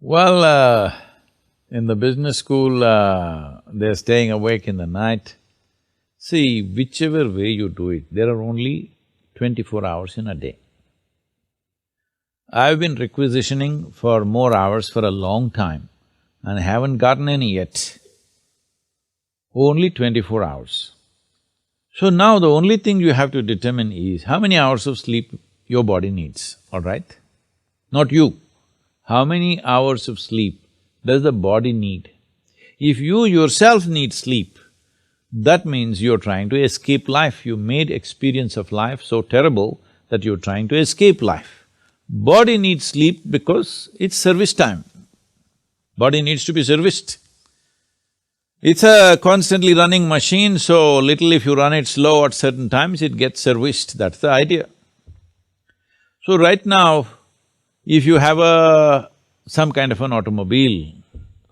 Well, in the business school, they're staying awake in the night. See, whichever way you do it, there are only 24 hours in a day. I've been requisitioning for more hours for a long time and haven't gotten any yet. Only 24 hours. So now the only thing you have to determine is how many hours of sleep your body needs, all right? Not you. How many hours of sleep does the body need? If you yourself need sleep, that means you're trying to escape life. You made experience of life so terrible that you're trying to escape life. Body needs sleep because it's service time. Body needs to be serviced. It's a constantly running machine, so little if you run it slow at certain times, it gets serviced, that's the idea. So right now, if you have some kind of an automobile,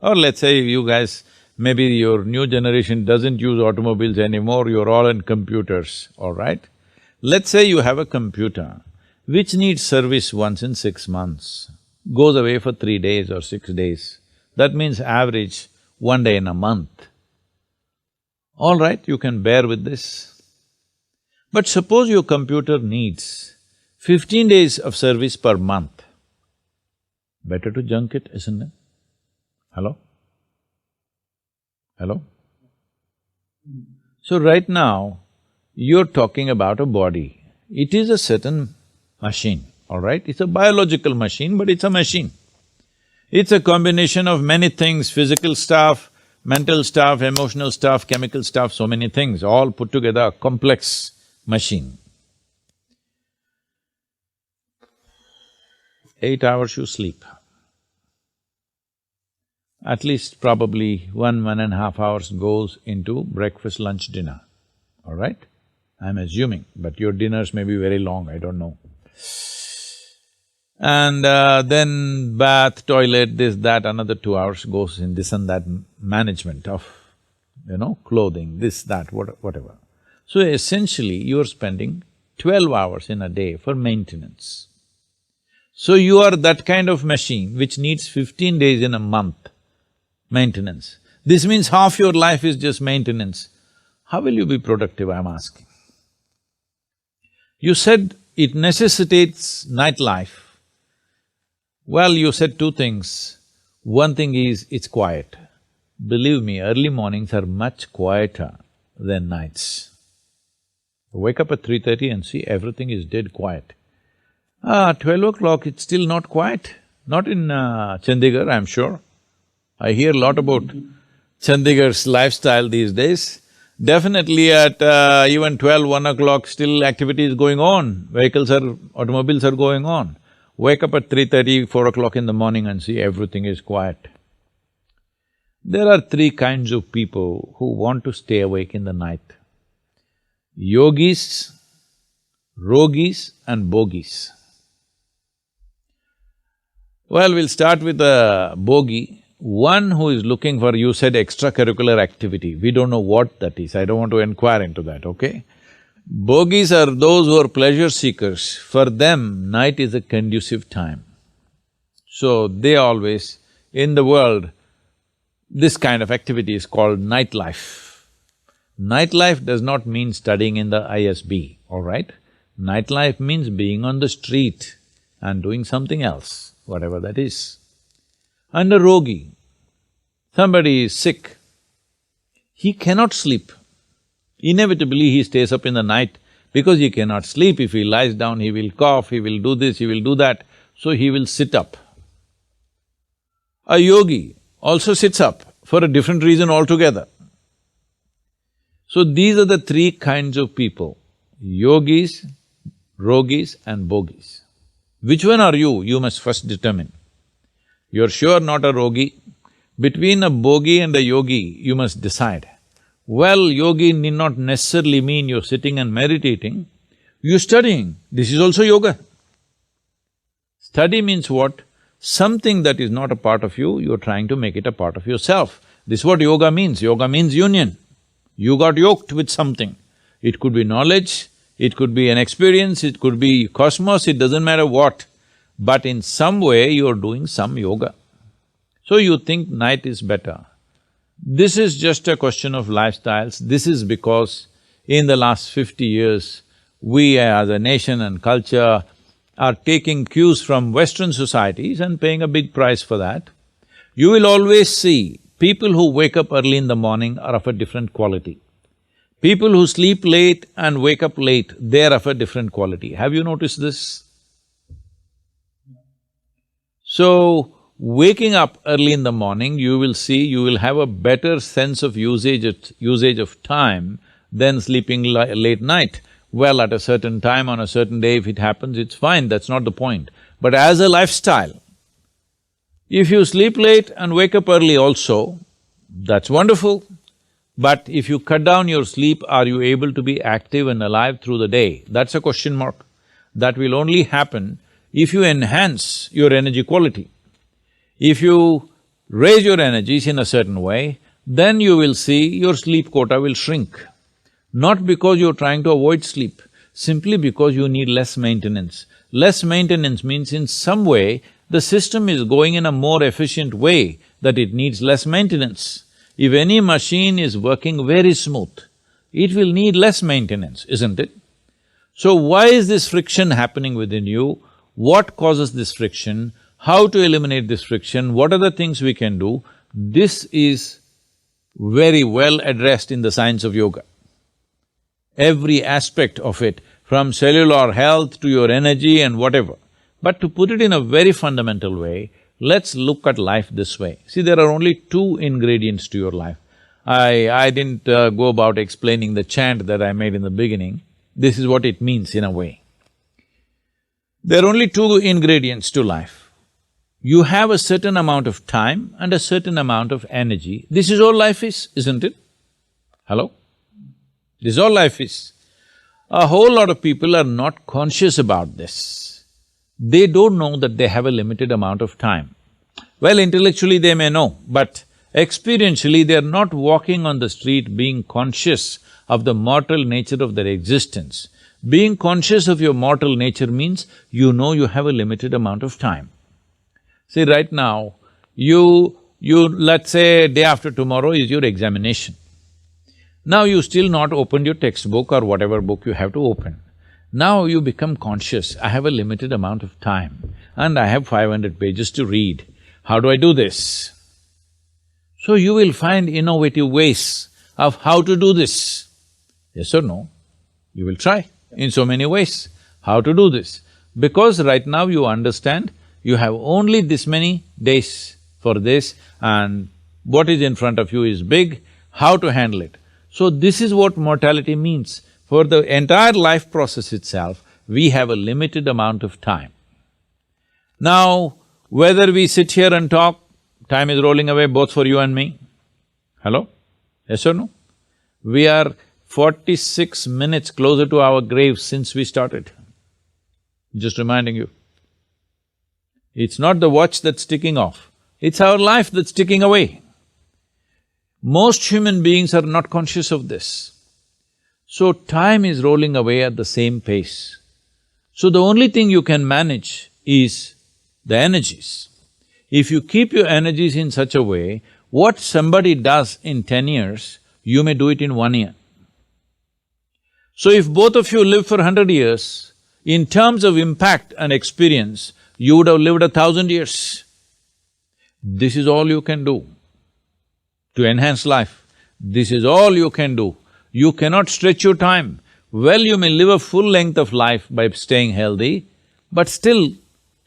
or let's say you guys, maybe your new generation doesn't use automobiles anymore, you're all in computers, all right? Let's say you have a computer which needs service once in 6 months, goes away for 3 days or 6 days. That means average 1 day in a month. All right, you can bear with this. But suppose your computer needs 15 days of service per month. Better to junk it, isn't it? Hello? Hello? So right now, you're talking about a body. It is a certain machine, all right? It's a biological machine, but it's a machine. It's a combination of many things, physical stuff, mental stuff, emotional stuff, chemical stuff, so many things, all put together, a complex machine. 8 hours you sleep. At least probably 1.5 hours goes into breakfast, lunch, dinner, all right? I'm assuming, but your dinners may be very long, I don't know. And then bath, toilet, this, that, another 2 hours goes in this and that management of, clothing, this, that, whatever. So essentially, you're spending 12 hours in a day for maintenance. So you are that kind of machine which needs 15 days in a month maintenance. This means half your life is just maintenance. How will you be productive, I'm asking? You said it necessitates nightlife. Well, you said two things. One thing is, it's quiet. Believe me, early mornings are much quieter than nights. Wake up at 3:30 and see everything is dead quiet. 12 o'clock, it's still not quiet. Not in Chandigarh, I'm sure. I hear a lot about Chandigarh's lifestyle these days. Definitely at even 12, 1 o'clock, still activity is going on, automobiles are going on. Wake up at 3:30, 4 o'clock in the morning and see everything is quiet. There are three kinds of people who want to stay awake in the night: yogis, rogis and bogis. Well, we'll start with the bogi. One who is looking for, you said extracurricular activity, we don't know what that is, I don't want to inquire into that, okay? Bogies are those who are pleasure seekers. For them, night is a conducive time. So they always… in the world, this kind of activity is called nightlife. Nightlife does not mean studying in the ISB, all right? Nightlife means being on the street and doing something else, whatever that is. And a rogi, somebody is sick, he cannot sleep. Inevitably, he stays up in the night because he cannot sleep. If he lies down, he will cough, he will do this, he will do that, so he will sit up. A yogi also sits up for a different reason altogether. So these are the three kinds of people: yogis, rogis and bogis. Which one are you? You must first determine. You're sure not a rogi. Between a bogi and a yogi, you must decide. Well, yogi need not necessarily mean you're sitting and meditating, you're studying, this is also yoga. Study means what? Something that is not a part of you, you're trying to make it a part of yourself. This is what yoga means union. You got yoked with something. It could be knowledge, it could be an experience, it could be cosmos, it doesn't matter what. But in some way, you're doing some yoga. So you think night is better. This is just a question of lifestyles. This is because in the last 50 years, we as a nation and culture are taking cues from Western societies and paying a big price for that. You will always see people who wake up early in the morning are of a different quality. People who sleep late and wake up late, they're of a different quality. Have you noticed this? So, waking up early in the morning, you will see you will have a better sense of usage of time than sleeping late night. Well, at a certain time on a certain day, if it happens, it's fine, that's not the point. But as a lifestyle, if you sleep late and wake up early also, that's wonderful. But if you cut down your sleep, are you able to be active and alive through the day? That's a question mark. That will only happen if you enhance your energy quality. If you raise your energies in a certain way, then you will see your sleep quota will shrink. Not because you're trying to avoid sleep, simply because you need less maintenance. Less maintenance means in some way, the system is going in a more efficient way that it needs less maintenance. If any machine is working very smooth, it will need less maintenance, isn't it? So why is this friction happening within you? What causes this friction? How to eliminate this friction? What are the things we can do? This is very well addressed in the science of yoga. Every aspect of it, from cellular health to your energy and whatever. But to put it in a very fundamental way, let's look at life this way. See, there are only two ingredients to your life. I didn't go about explaining the chant that I made in the beginning. This is what it means in a way. There are only two ingredients to life. You have a certain amount of time and a certain amount of energy. This is all life is, isn't it? Hello? This is all life is. A whole lot of people are not conscious about this. They don't know that they have a limited amount of time. Well, intellectually they may know, but experientially they are not walking on the street being conscious of the mortal nature of their existence. Being conscious of your mortal nature means you know you have a limited amount of time. See, right now, let's say day after tomorrow is your examination. Now you still not opened your textbook or whatever book you have to open. Now you become conscious, I have a limited amount of time and I have 500 pages to read. How do I do this? So you will find innovative ways of how to do this. Yes or no? You will try in so many ways how to do this. Because right now you understand you have only this many days for this and what is in front of you is big, how to handle it. So this is what mortality means. For the entire life process itself, we have a limited amount of time. Now, whether we sit here and talk, time is rolling away both for you and me. Hello? Yes or no? We are 46 minutes closer to our grave since we started. Just reminding you. It's not the watch that's ticking off, it's our life that's ticking away. Most human beings are not conscious of this. So time is rolling away at the same pace. So the only thing you can manage is the energies. If you keep your energies in such a way, what somebody does in 10 years, you may do it in 1 year. So if both of you live for 100 years, in terms of impact and experience, you would have lived 1,000 years. This is all you can do to enhance life. This is all you can do. You cannot stretch your time. Well, you may live a full length of life by staying healthy, but still,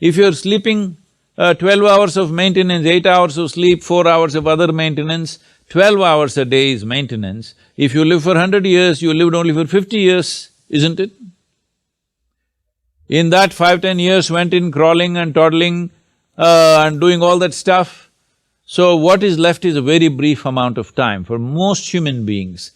if you're sleeping 12 hours of maintenance, 8 hours of sleep, 4 hours of other maintenance, 12 hours a day is maintenance. If you live for 100 years, you lived only for 50 years, isn't it? In that 5–10 years went in crawling and toddling and doing all that stuff. So what is left is a very brief amount of time. For most human beings,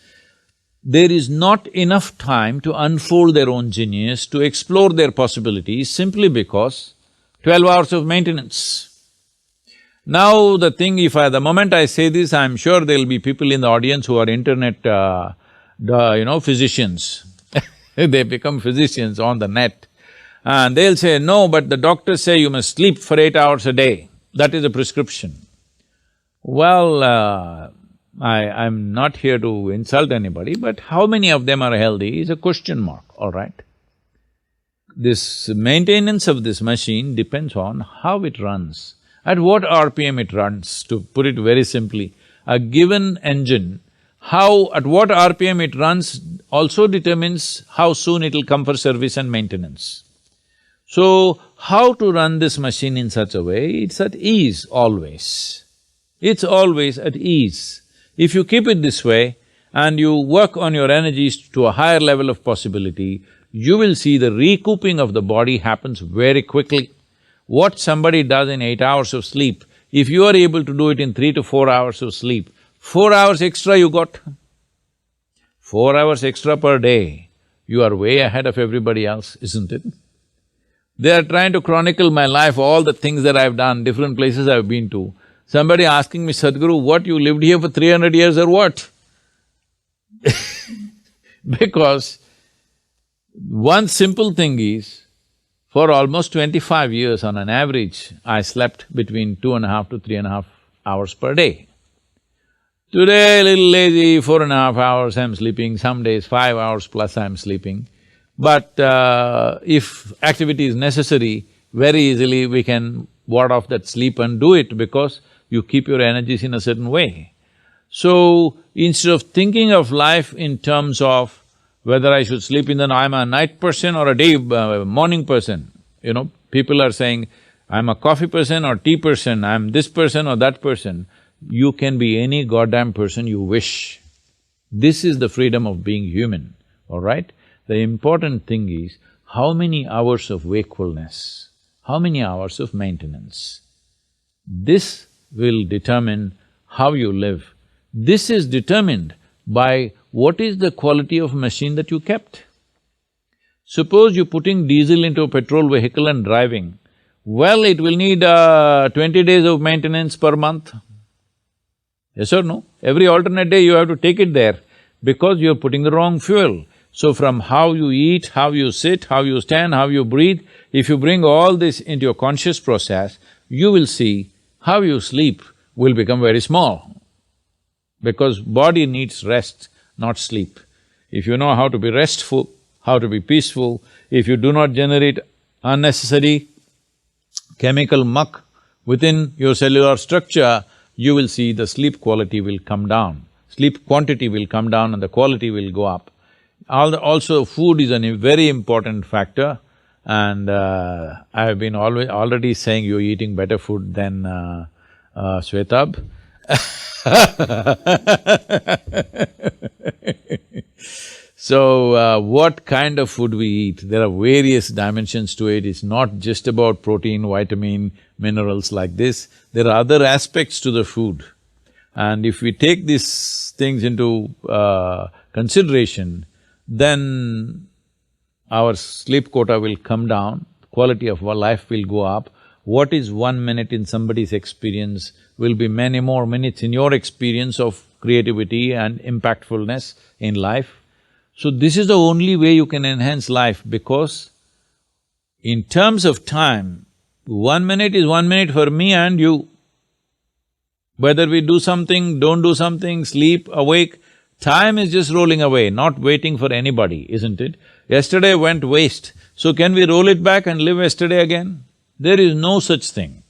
there is not enough time to unfold their own genius, to explore their possibilities simply because 12 hours of maintenance. Now the thing, the moment I say this, I'm sure there'll be people in the audience who are internet, physicians. They become physicians on the net. And they'll say, no, but the doctors say you must sleep for 8 hours a day. That is a prescription. Well, I'm not here to insult anybody, but how many of them are healthy is a question mark, all right? This maintenance of this machine depends on how it runs, at what RPM it runs, to put it very simply. A given engine, at what RPM it runs also determines how soon it'll come for service and maintenance. So, how to run this machine in such a way, it's at ease always. It's always at ease. If you keep it this way and you work on your energies to a higher level of possibility, you will see the recouping of the body happens very quickly. What somebody does in 8 hours of sleep, if you are able to do it in 3 to 4 hours of sleep, 4 hours extra you got. 4 hours extra per day, you are way ahead of everybody else, isn't it? They are trying to chronicle my life, all the things that I've done, different places I've been to. Somebody asking me, Sadhguru, what, you lived here for 300 years or what? Because one simple thing is, for almost 25 years on an average, I slept between 2.5 to 3.5 hours per day. Today, a little lazy, 4.5 hours I'm sleeping, some days 5 hours plus I'm sleeping. But if activity is necessary, very easily we can ward off that sleep and do it because you keep your energies in a certain way. So, instead of thinking of life in terms of whether I should sleep in the… I'm a night person or a day… morning person, you know, people are saying, I'm a coffee person or tea person, I'm this person or that person. You can be any goddamn person you wish. This is the freedom of being human, all right? The important thing is, how many hours of wakefulness, how many hours of maintenance. This will determine how you live. This is determined by what is the quality of machine that you kept. Suppose you're putting diesel into a petrol vehicle and driving, well, it will need 20 days of maintenance per month. Yes or no? Every alternate day you have to take it there because you're putting the wrong fuel. So from how you eat, how you sit, how you stand, how you breathe, if you bring all this into your conscious process, you will see how you sleep will become very small. Because body needs rest, not sleep. If you know how to be restful, how to be peaceful, if you do not generate unnecessary chemical muck within your cellular structure, you will see the sleep quality will come down, sleep quantity will come down and the quality will go up. Also, food is a very important factor and I've been already saying you're eating better food than Shwetab. So, what kind of food we eat, there are various dimensions to it. It's not just about protein, vitamin, minerals like this. There are other aspects to the food. And if we take these things into consideration, then our sleep quota will come down, quality of our life will go up. What is 1 minute in somebody's experience will be many more minutes in your experience of creativity and impactfulness in life. So this is the only way you can enhance life because in terms of time, 1 minute is 1 minute for me and you. Whether we do something, don't do something, sleep, awake, time is just rolling away, not waiting for anybody, isn't it? Yesterday went waste, so can we roll it back and live yesterday again? There is no such thing.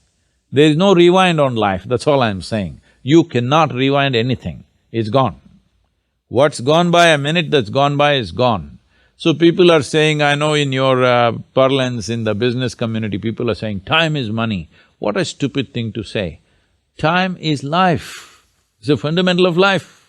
There is no rewind on life, that's all I'm saying. You cannot rewind anything, it's gone. What's gone by, a minute that's gone by is gone. So people are saying, I know in your parlance in the business community, people are saying, time is money. What a stupid thing to say. Time is life, it's a fundamental of life.